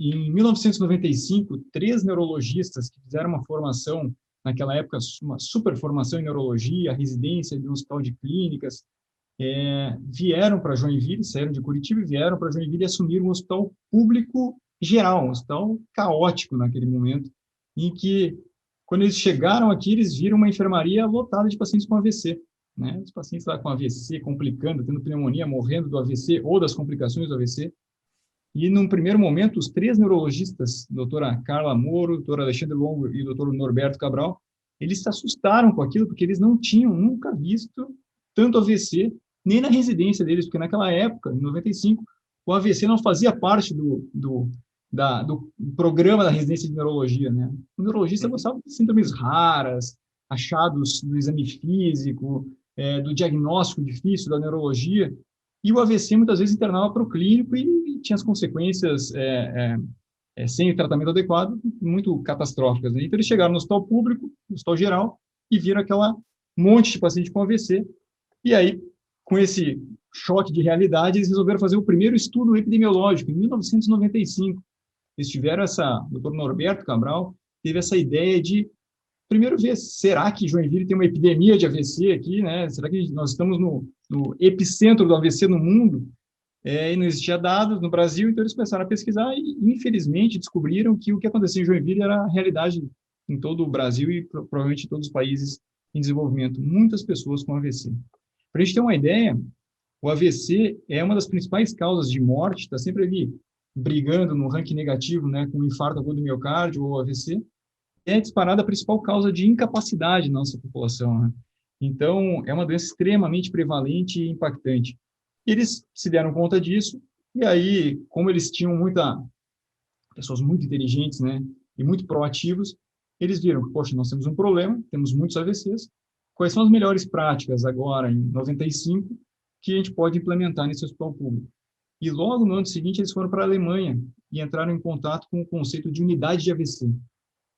em 1995, 3 neurologistas que fizeram uma formação, naquela época, uma super formação em neurologia, residência de um hospital de clínicas, vieram para Joinville, saíram de Curitiba e vieram para Joinville e assumiram um hospital público geral, um hospital caótico naquele momento, em que, quando eles chegaram aqui, eles viram uma enfermaria lotada de pacientes com AVC, né? Os pacientes lá com AVC, complicando, tendo pneumonia, morrendo do AVC ou das complicações do AVC. E, num primeiro momento, os 3 neurologistas, doutora Carla Moro, doutor Alexandre Longo e doutor Norberto Cabral, eles se assustaram com aquilo, porque eles não tinham nunca visto tanto AVC, nem na residência deles, porque naquela época, em 95, o AVC não fazia parte do programa da residência de neurologia, né? O neurologista gostava de síndromes raras, achados do exame físico, do diagnóstico difícil da neurologia, e o AVC muitas vezes internava para o clínico e tinha as consequências, sem o tratamento adequado, muito catastróficas, né? Então, eles chegaram no hospital público, no hospital geral, e viram aquela monte de paciente com AVC. E aí, com esse choque de realidade, eles resolveram fazer o primeiro estudo epidemiológico, em 1995. Eles tiveram o doutor Norberto Cabral teve essa ideia de, primeiro, ver, será que Joinville tem uma epidemia de AVC aqui, né? Será que nós estamos no epicentro do AVC no mundo? E não existia dados no Brasil, então eles começaram a pesquisar e, infelizmente, descobriram que o que acontecia em Joinville era a realidade em todo o Brasil e provavelmente em todos os países em desenvolvimento. Muitas pessoas com AVC. Para a gente ter uma ideia, o AVC é uma das principais causas de morte, está sempre ali brigando no ranking negativo, né, com infarto agudo do miocárdio ou AVC, é disparada a principal causa de incapacidade na nossa população, né? Então, é uma doença extremamente prevalente e impactante. Eles se deram conta disso, e aí, como eles tinham pessoas muito inteligentes, né, e muito proativos, eles viram, poxa, nós temos um problema, temos muitos AVCs, quais são as melhores práticas agora, em 95, que a gente pode implementar nesse hospital público? E logo no ano seguinte, eles foram para a Alemanha e entraram em contato com o conceito de unidade de AVC.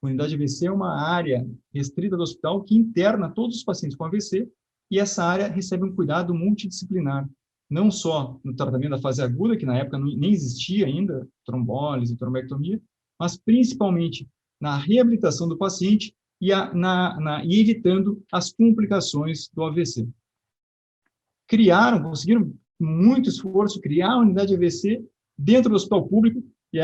A unidade de AVC é uma área restrita do hospital que interna todos os pacientes com AVC, e essa área recebe um cuidado multidisciplinar, não só no tratamento da fase aguda, que na época nem existia ainda, trombólise, trombectomia, mas principalmente na reabilitação do paciente e evitando as complicações do AVC. Conseguiram muito esforço, criar a unidade de AVC dentro do hospital público, e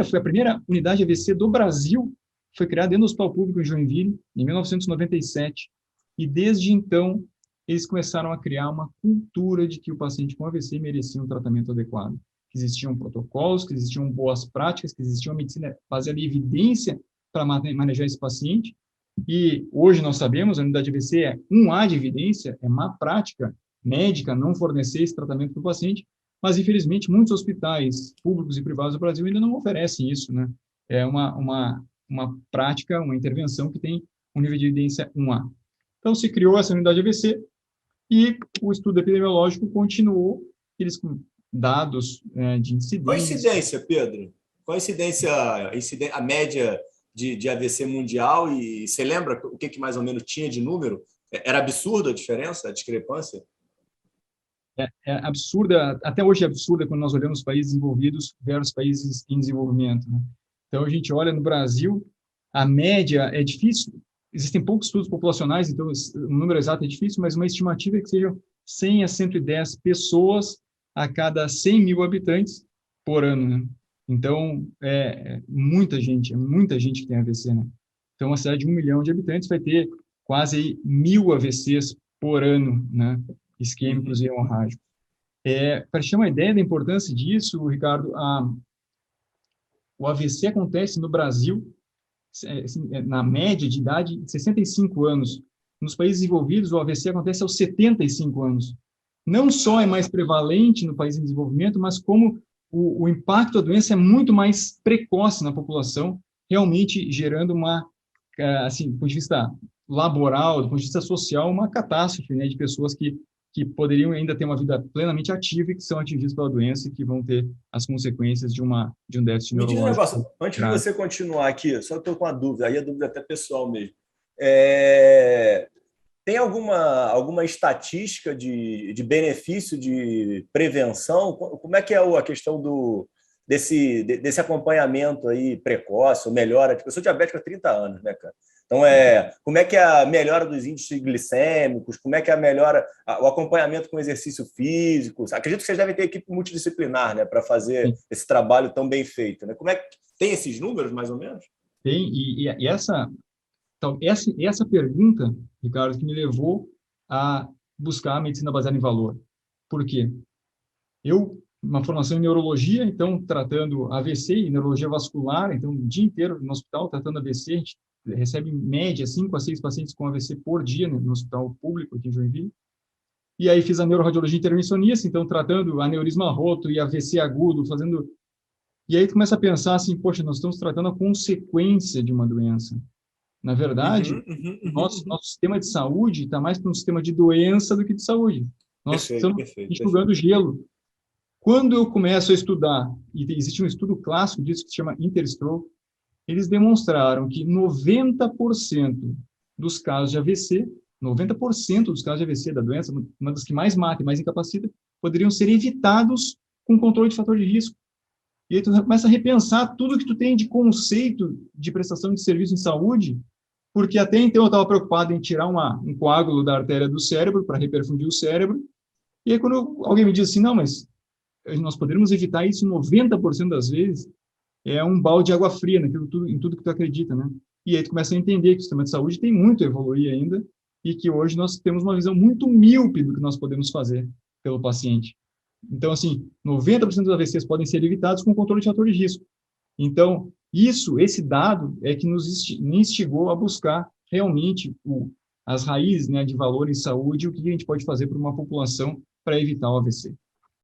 foi a primeira unidade de AVC do Brasil, foi criada dentro do hospital público em Joinville, em 1997, e desde então eles começaram a criar uma cultura de que o paciente com AVC merecia um tratamento adequado, que existiam protocolos, que existiam boas práticas, que existia uma medicina baseada em evidência para manejar esse paciente, e hoje nós sabemos, a unidade de AVC é 1A de evidência, é má prática médica não fornecer esse tratamento para o paciente, mas, infelizmente, muitos hospitais públicos e privados do Brasil ainda não oferecem isso, né? É uma prática, uma intervenção que tem um nível de evidência 1A. Então, se criou essa unidade de AVC e o estudo epidemiológico continuou, eles com dados de incidência. Qual a incidência, Pedro? Qual a média de AVC mundial? E você lembra o que mais ou menos tinha de número? Era absurda a diferença, a discrepância? É absurda, até hoje é absurda quando nós olhamos países desenvolvidos versus países em desenvolvimento, né? Então, a gente olha no Brasil, a média é difícil, existem poucos estudos populacionais, então o número exato é difícil, mas uma estimativa é que sejam 100 a 110 pessoas a cada 100 mil habitantes por ano, né? Então, é muita gente que tem AVC, né? Então, uma cidade de 1 milhão de habitantes vai ter quase 1.000 AVCs por ano, né? Isquêmicos e hemorrágicos. Para ter uma ideia da importância disso, Ricardo, o AVC acontece no Brasil, na média de idade, de 65 anos. Nos países desenvolvidos, o AVC acontece aos 75 anos. Não só é mais prevalente no país em desenvolvimento, mas como o impacto da doença é muito mais precoce na população, realmente gerando assim, do ponto de vista laboral, do ponto de vista social, uma catástrofe, né, de pessoas que poderiam ainda ter uma vida plenamente ativa e que são atingidas pela doença e que vão ter as consequências de um déficit Me diz um neurológico. negócio, antes de você continuar aqui, só estou com uma dúvida, aí a dúvida é até pessoal mesmo. Tem alguma estatística de benefício de prevenção? Como é que é a questão desse acompanhamento aí precoce, ou melhora. Tipo, eu sou diabético há 30 anos, né, cara? Então, como é que é a melhora dos índices glicêmicos, como é que é a melhora, o acompanhamento com exercício físico? Acredito que vocês devem ter equipe multidisciplinar, né, para fazer esse trabalho tão bem feito, né? Como é que tem esses números, mais ou menos? Tem, e essa pergunta, Ricardo, que me levou a buscar a medicina baseada em valor. Por quê? Uma formação em neurologia, então, tratando AVC e neurologia vascular, então, o dia inteiro no hospital tratando AVC, a gente recebe, em média, 5 a 6 pacientes com AVC por dia, né, no hospital público aqui em Joinville. E aí fiz a neuroradiologia intervencionista, então, tratando aneurisma roto e AVC agudo, fazendo... E aí tu começa a pensar assim, poxa, nós estamos tratando a consequência de uma doença. Na verdade, nosso sistema de saúde está mais para um sistema de doença do que de saúde. Nós estamos enxugando gelo. Quando eu começo a estudar, e existe um estudo clássico disso que se chama Interstroke, eles demonstraram que 90% dos casos de AVC, 90% dos casos de AVC, da doença, uma das que mais mata e mais incapacita, poderiam ser evitados com controle de fator de risco. E aí tu começa a repensar tudo que tu tem de conceito de prestação de serviço em saúde, porque até então eu estava preocupado em tirar um coágulo da artéria do cérebro para reperfundir o cérebro, e aí quando alguém me diz assim, não, mas nós poderíamos evitar isso 90% das vezes, é um balde de água fria em tudo que tu acredita, né? E aí tu começa a entender que o sistema de saúde tem muito a evoluir ainda e que hoje nós temos uma visão muito míope do que nós podemos fazer pelo paciente. Então, assim, 90% dos AVCs podem ser evitados com controle de fator de risco. Então, esse dado é que nos instigou a buscar realmente as raízes, né, de valor em saúde e o que a gente pode fazer para uma população para evitar o AVC.